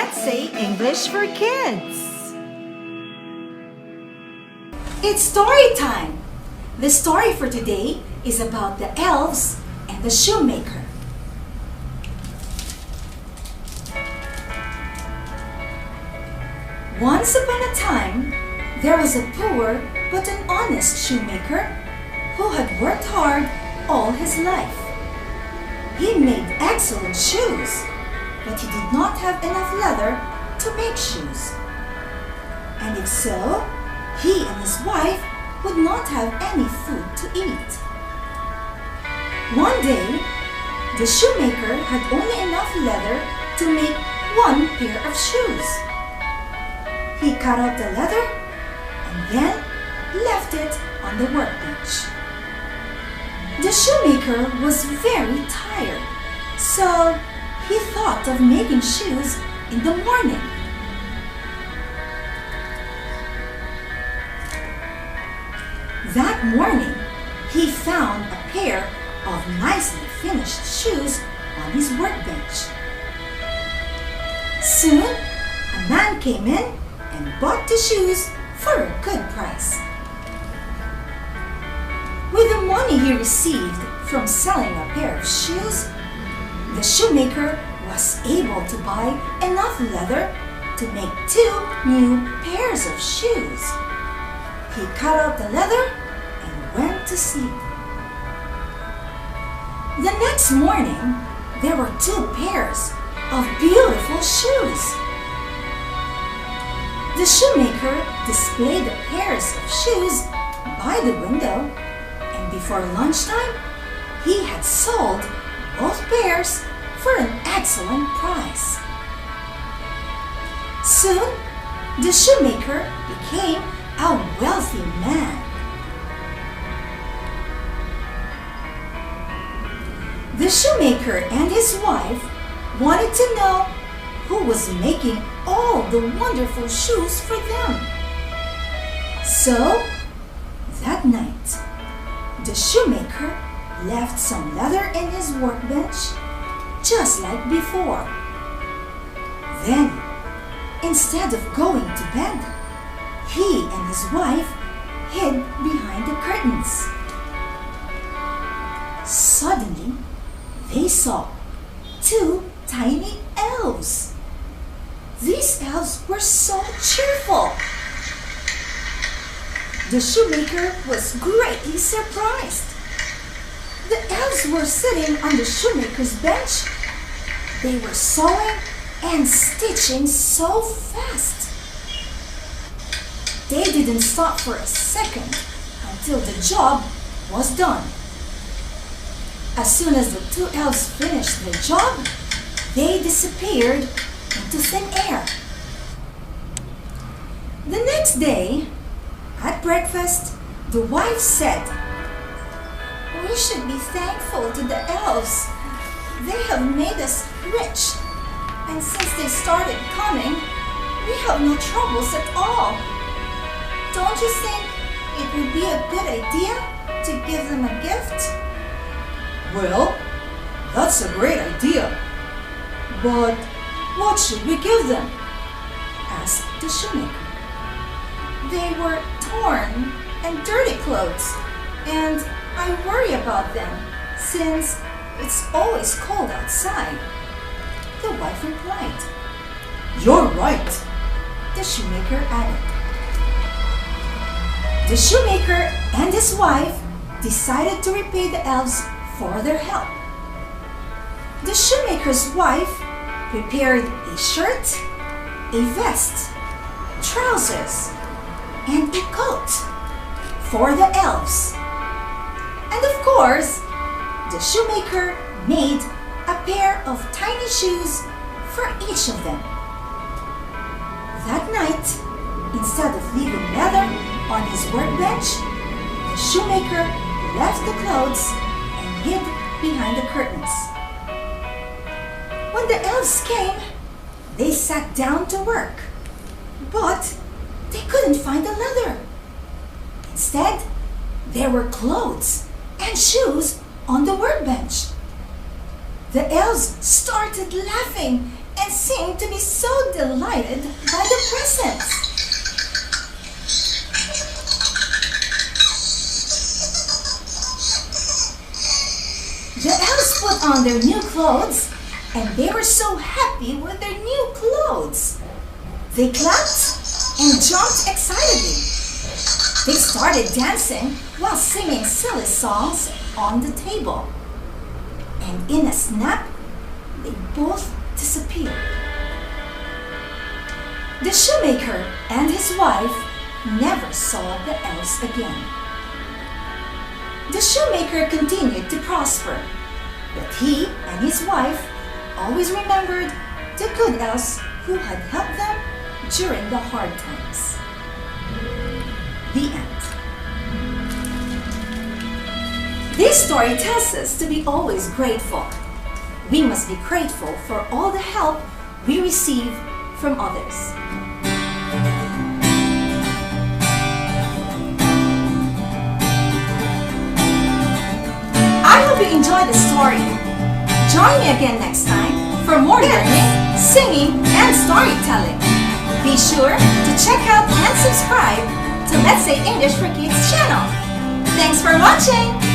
Let's say English for kids. It's story time! The story for today is about the elves and the shoemaker. Once upon a time, there was a poor but an honest shoemaker who had worked hard all his life. He made excellent shoes, but he did not have enough leather to make shoes. And if so, he and his wife would not have any food to eat. One day, the shoemaker had only enough leather to make one pair of shoes. He cut out the leather and then left it on the workbench. The shoemaker was very tired, so he thought of making shoes in the morning. That morning, he found a pair of nicely finished shoes on his workbench. Soon, a man came in and bought the shoes for a good price. With the money he received from selling a pair of shoes, the shoemaker was able to buy enough leather to make 2 new pairs of shoes. He cut out the leather and went to sleep. The next morning, there were 2 pairs of beautiful shoes. The shoemaker displayed the pairs of shoes by the window, and before lunchtime, he had sold both pairs for an excellent price. Soon, the shoemaker became a wealthy man. The shoemaker and his wife wanted to know who was making all the wonderful shoes for them. So, that night, the shoemaker left some leather in his workbench, just like before. Then, instead of going to bed, he and his wife hid behind the curtains. Suddenly, they saw 2 tiny elves. These elves were so cheerful. The shoemaker was greatly surprised. The elves were sitting on the shoemaker's bench. They were sewing and stitching so fast. They didn't stop for a second until the job was done. As soon as the 2 elves finished their job, they disappeared into thin air. The next day, at breakfast, the wife said, "We should be thankful to the elves. They have made us rich, and since they started coming, we have no troubles at all. Don't you think it would be a good idea to give them a gift?" Well, that's a great idea. But what should we give them? Asked the shoemaker. They were torn and dirty clothes, and I worry about them since it's always cold outside. The wife replied. You're right, The shoemaker added. The shoemaker and his wife decided to repay the elves for their help. The shoemaker's wife prepared a shirt, a vest, trousers, and a coat for the elves. And of course, the shoemaker made a pair of tiny shoes for each of them. That night, instead of leaving leather on his workbench, the shoemaker left the clothes and hid behind the curtains. When the elves came, they sat down to work, but they couldn't find the leather. Instead, there were clothes and shoes on the workbench. The elves started laughing and seemed to be so delighted by the presents. The elves put on their new clothes, and they were so happy with their new clothes. They clapped and jumped excitedly. They started dancing while singing silly songs on the table. And in a snap, they both disappeared. The shoemaker and his wife never saw the elves again. The shoemaker continued to prosper, but he and his wife always remembered the good elves who had helped them during the hard times. The end. This story tells us to be always grateful. We must be grateful for all the help we receive from others. I hope you enjoyed the story. Join me again next time for more learning, singing, and storytelling. Be sure to check out and subscribe to Let's Say English for Kids channel. Thanks for watching!